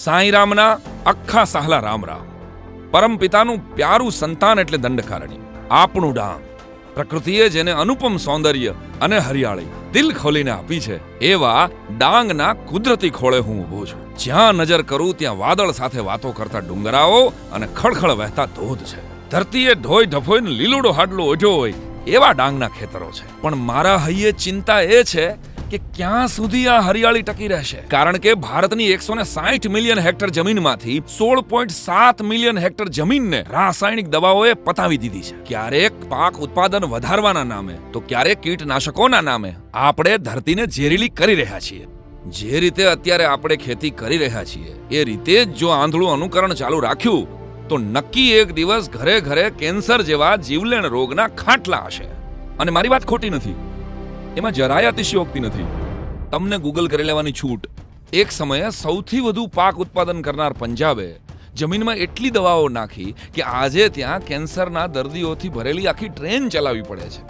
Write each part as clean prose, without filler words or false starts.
સાંઈ રામના આખા સાહલા રામ રામ. પરમ પિતાનું પ્યારું સંતાન એટલે દંડકારણ્ય, આપણું ડાંગ. પ્રકૃતિએ જેને અનુપમ સૌંદર્ય અને હરિયાળી દિલ ખોલીને આપી છે, એવા ડાંગના કુદરતી ખોળે હું ઊભો છું. જ્યાં નજર કરું ત્યાં વાદળ સાથે વાતો કરતા ડુંગરાઓ અને ખળખળ વહેતા ધોધ છે. ધરતીએ ઢોય ઢફોઈને લીલુડો હાડલો ઓઢ્યો હોય એવા ડાંગના ખેતરો છે. પણ મારા હૈયે ચિંતા એ છે કે ક્યાં સુધી આ હરિયાળી ટકી રહેશે. કારણ કે ભારતની 160 મિલિયન હેક્ટર જમીનમાંથી 16.7 મિલિયન હેક્ટર જમીનને રાસાયણિક દવાઓએ પતાવી દીધી છે. ક્યારેક પાક ઉત્પાદન વધારવાના નામે તો ક્યારેક કીટનાશકોના નામે આપણે ધરતીને ઝેરીલી કરી રહ્યા છીએ. જે રીતે અત્યારે આપણે ખેતી કરી રહ્યા છીએ એ રીતે જ જો આંધળું અનુકરણ ચાલુ રાખ્યું તો નક્કી એક દિવસ ઘરે ઘરે કેન્સર જેવા જીવલેણ રોગના ખાટલા હશે. અને મારી વાત ખોટી નથી, એમાં જરાય અતિશયોક્તિ નથી. તમને ગૂગલ કરી લેવાની છૂટ. એક સમયે સૌથી વધુ પાક ઉત્પાદન કરનાર પંજાબે જમીનમાં એટલી દવાઓ નાખી કે આજે ત્યાં કેન્સરના દર્દીઓથી ભરેલી આખી ટ્રેન ચલાવવી પડે છે.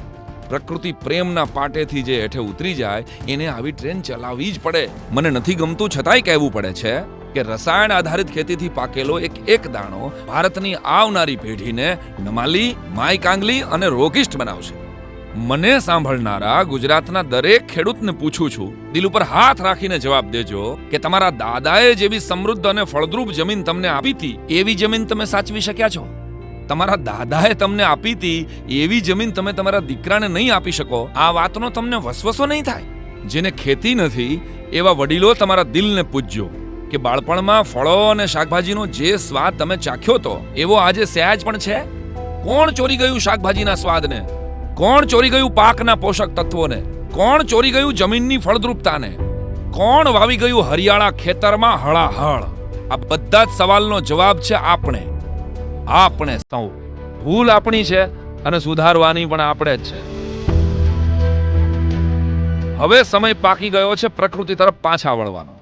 પ્રકૃતિ પ્રેમના પાટેથી જે હેઠે ઉતરી જાય એને આવી ટ્રેન ચલાવવી જ પડે. મને નથી ગમતું છતાંય કહેવું પડે છે કે રસાયણ આધારિત ખેતીથી પાકેલો એક દાણો ભારતની આવનારી પેઢીને નમાલી, માય કાંગલી અને રોગિષ્ટ બનાવશે. મને સાંભળનારા ગુજરાતના દરેક ખેડૂતને પૂછું છું, દિલ ઉપર હાથ રાખીને જવાબ દેજો કે તમારા દાદાએ જેવી સમૃદ્ધ અને ફળદ્રુપ જમીન તમને આપી હતી એવી જમીન તમે સાચવી શક્યા છો? તમારા દાદાએ તમને આપી હતી એવી જમીન તમે તમારા દીકરાને નહીં આપી શકો, આ વાતનો તમને વસવસો નહીં થાય? જેને ખેતી નથી એવા વડીલો તમારા દિલને પૂજજો કે બાળપણમાં ફળો અને શાકભાજીનો જે સ્વાદ તમે ચાખ્યો તો એવો આજે સહેજ પણ છે? કોણ ચોરી ગયું શાકભાજીના સ્વાદને? કોણ ચોરી ગયું પાકના પોષક તત્વોને? કોણ ચોરી ગયું જમીનની ફળદ્રુપતાને? કોણ વાવી ગયું હરિયાળા ખેતરમાં હળાહળ? આ બધા જ સવાલનો જવાબ છે આપણે સૌ. ભૂલ આપણી છે અને સુધારવાની પણ આપણે જ છે. હવે સમય પાકી ગયો છે પ્રકૃતિ તરફ પાછા વળવાનો,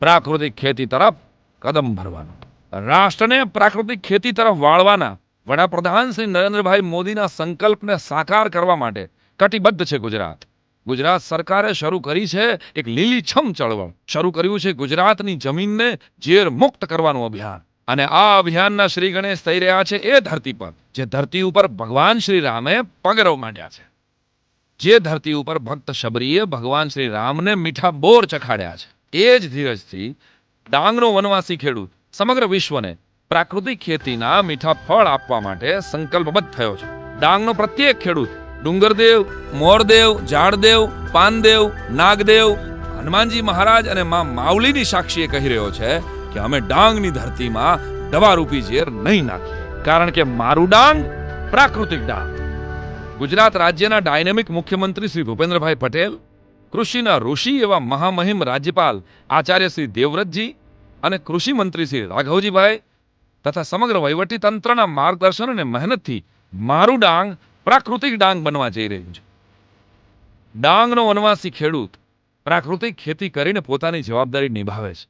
પ્રાકૃતિક ખેતી તરફ કદમ ભરવાનો. રાષ્ટ્રને પ્રાકૃતિક ખેતી તરફ વાળવાના વડાપ્રધાન શ્રી નરેન્દ્રભાઈ મોદીના સંકલ્પને સાકાર કરવા માટે કટિબદ્ધ છે ગુજરાત. ગુજરાત સરકારે શરૂ કરી છે એક લીલીછમ ચળવળ. શરૂ કર્યું છે ગુજરાતની જમીનને ઝેર મુક્ત કરવાનું અભિયાન. અને આ અભિયાનના શ્રી ગણેશ થઈ રહ્યા છે એ ધરતી પર જે ધરતી ઉપર ભગવાન શ્રી રામે પગરવ માંડ્યા છે. જે ધરતી ઉપર ભક્ત શબરીએ ભગવાન શ્રી રામને મીઠા બોર ચખાડ્યા છે. એ જ ધીરજથી ડાંગનો વનવાસી ખેડૂત સમગ્ર વિશ્વને પ્રાકૃતિક ખેતીના મીઠા ફળ આપવા માટે સંકલ્પબદ્ધ થયો છે. ડાંગનો પ્રત્યેક ખેડૂત ડુંગરદેવ, મોરદેવ, ઝાડદેવ, પાનદેવ, નાગદેવ, હનુમાનજી મહારાજ અને માં માવલીની સાક્ષીએ કહી રહ્યો છે કે અમે ડાંગની ધરતીમાં દવારૂપી ઝેર નહીં નાખીએ, કારણ કે મારું ડાંગ પ્રાકૃતિક ડાંગ. ગુજરાત રાજ્યના ડાયનેમિક મુખ્યમંત્રી શ્રી ભૂપેન્દ્રભાઈ પટેલ, કૃષિના ઋષિ એવા મહામહિમ રાજ્યપાલ આચાર્ય શ્રી દેવવ્રતજી અને કૃષિ મંત્રી શ્રી રાઘવજીભાઈ તથા સમગ્ર વહીવટી તંત્રના માર્ગદર્શન અને મહેનતથી મારું ડાંગ પ્રાકૃતિક ડાંગ બનવા જઈ રહ્યું છે. ડાંગનો વનવાસી ખેડૂત પ્રાકૃતિક ખેતી કરીને પોતાની જવાબદારી નિભાવે છે.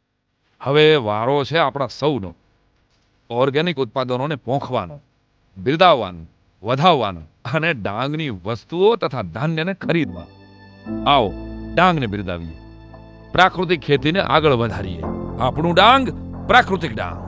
હવે વારો છે આપણા સૌનો ઓર્ગેનિક ઉત્પાદનોને પોંખવાનો, બિરદાવવાનો, વધાવવાનો અને ડાંગની વસ્તુઓ તથા ધાન્યને ખરીદવાનો. આવો ડાંગને બિરદાવીએ, પ્રાકૃતિક ખેતીને આગળ વધારીએ. આપણું ડાંગ પ્રાકૃતિક ડાંગ.